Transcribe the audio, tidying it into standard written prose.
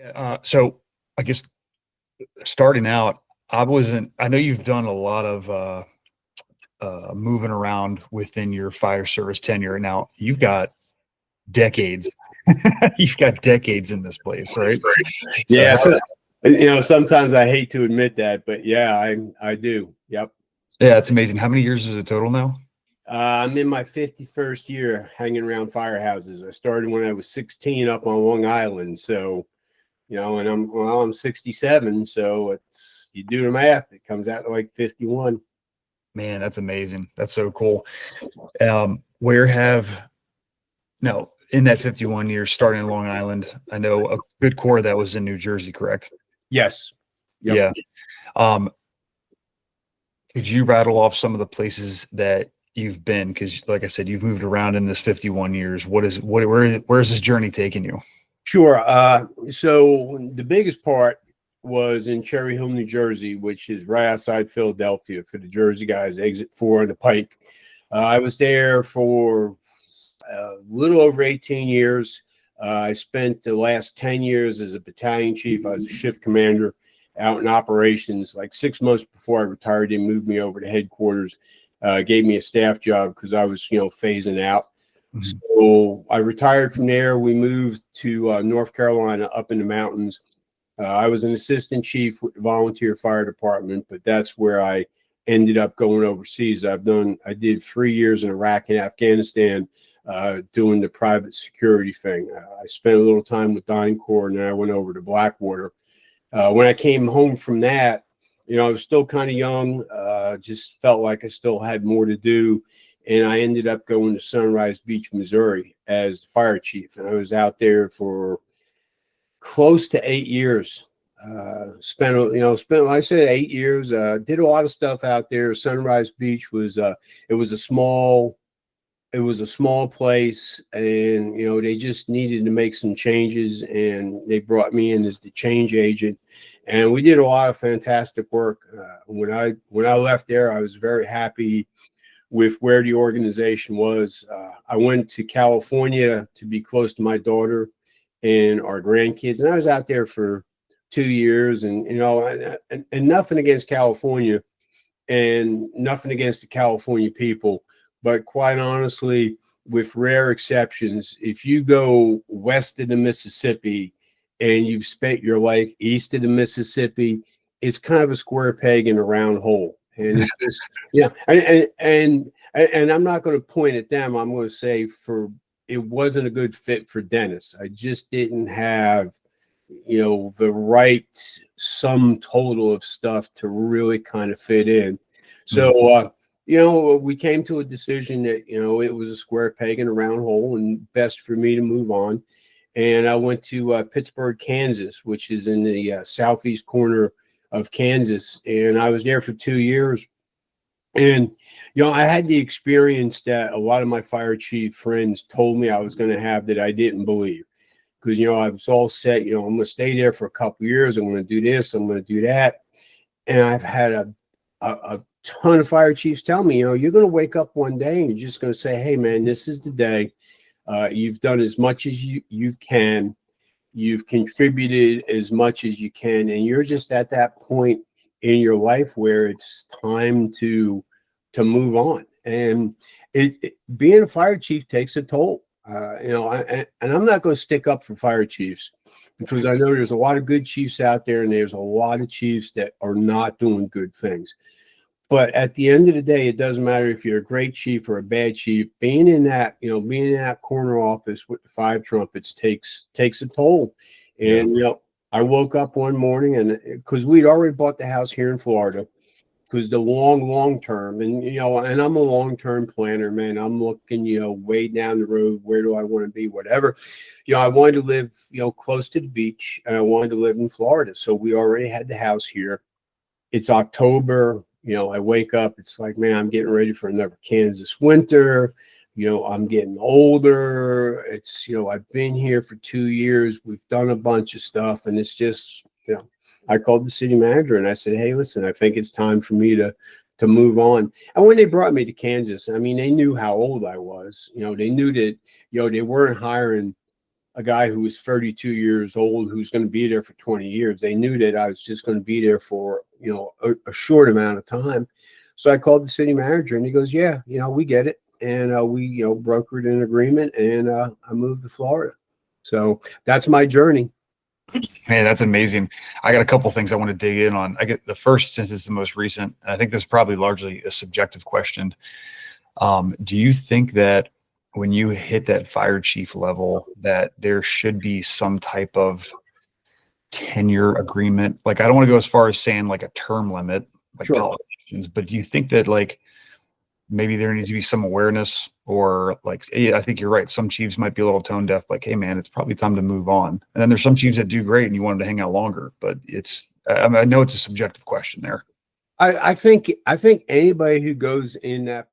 Yeah, so I guess starting out, I know you've done a lot of moving around within your fire service tenure. Now you've got decades, you've got decades in this place, right? So Yeah, so, sometimes I hate to admit that, but yeah, I do. Yep. yeah, it's amazing. How many years is it total now? I'm in my 51st year hanging around firehouses. I started when I was 16 up on Long Island. So, and I'm 67. So it's, you do the math, it comes out to like 51. Man, that's amazing. That's so cool. Where have no in that 51 years starting in Long Island? I know a good core of that was in New Jersey, correct? Yes. Yep. Yeah. Um, could you rattle off some of the places that you've been? Because, like I said, you've moved around in this 51 years. Where is this journey taking you? Sure. So the biggest part was in Cherry Hill, New Jersey, which is right outside Philadelphia for the Jersey guys, exit 4 on the Pike. I was there for a little over 18 years. I spent the last 10 years as a battalion chief. I was a shift commander out in operations. Like 6 months before I retired, they moved me over to headquarters, gave me a staff job because I was, phasing out. Mhm. So I retired from there. We moved to North Carolina up in the mountains. I was an assistant chief with the volunteer fire department, but that's where I ended up going overseas. I did 3 years in Iraq and Afghanistan doing the private security thing. I spent a little time with DynCorp, and then I went over to Blackwater. When I came home from that, I was still kind of young, just felt like I still had more to do. And I ended up going to Sunrise Beach, Missouri as the fire chief. And I was out there for close to 8 years. Spent, I said 8 years, did a lot of stuff out there. Sunrise Beach it was a small place, and they just needed to make some changes, and they brought me in as the change agent, and we did a lot of fantastic work. When I left there, I was very happy with where the organization was. I went to California to be close to my daughter and our grandkids, and I was out there for 2 years, and and nothing against California and nothing against the California people, but quite honestly, with rare exceptions, if you go west of the Mississippi and you've spent your life east of the Mississippi, it's kind of a square peg in a round hole. And it's just, yeah, and I'm not going to point at them. I'm going to say it wasn't a good fit for Dennis. I just didn't have the right sum total of stuff to really kind of fit in. So, we came to a decision that, it was a square peg in a round hole and best for me to move on. And I went to Pittsburgh, Kansas, which is in the southeast corner of Kansas. And I was there for 2 years. And, I had the experience that a lot of my fire chief friends told me I was going to have that I didn't believe. Because, I was all set, I'm going to stay there for a couple of years. I'm going to do this. I'm going to do that. And I've had a ton of fire chiefs tell me, you're going to wake up one day and you're just going to say, hey, man, this is the day. You've done as much as you can. You've contributed as much as you can. And you're just at that point in your life where it's time to move on. And being a fire chief takes a toll. And I'm not going to stick up for fire chiefs, because I know there's a lot of good chiefs out there, and there's a lot of chiefs that are not doing good things. But at the end of the day, it doesn't matter if you're a great chief or a bad chief. Being in that corner office with the 5 trumpets takes a toll. And I woke up one morning, and because we'd already bought the house here in Florida, because the long term, and and I'm a long-term planner, man. I'm looking, way down the road. Where do I want to be? Whatever. I wanted to live, close to the beach, and I wanted to live in Florida. So we already had the house here. It's October. I wake up. It's like, man, I'm getting ready for another Kansas winter. I'm getting older. It's, I've been here for 2 years. We've done a bunch of stuff, and it's just, I called the city manager and I said, hey, listen, I think it's time for me to move on. And when they brought me to Kansas, I mean, they knew how old I was. They knew that, they weren't hiring a guy who was 32 years old who's going to be there for 20 years. They knew that I was just going to be there for, you know, a short amount of time. So I called the city manager and he goes, yeah, you know, we get it. And we, you know, brokered an agreement, and I moved to Florida. So that's my journey. Man, that's amazing. I got a couple things I want to dig in on. I get the first, since it's the most recent. I think this is probably largely a subjective question. Do you think that when you hit that fire chief level, that there should be some type of tenure agreement? Like, I don't want to go as far as saying like a term limit, like Sure. politicians, but do you think that like maybe there needs to be some awareness, or like, yeah, I think you're right. Some chiefs might be a little tone deaf, like, hey man, it's probably time to move on. And then there's some chiefs that do great and you want them to hang out longer, but I know it's a subjective question there. I think anybody who goes in that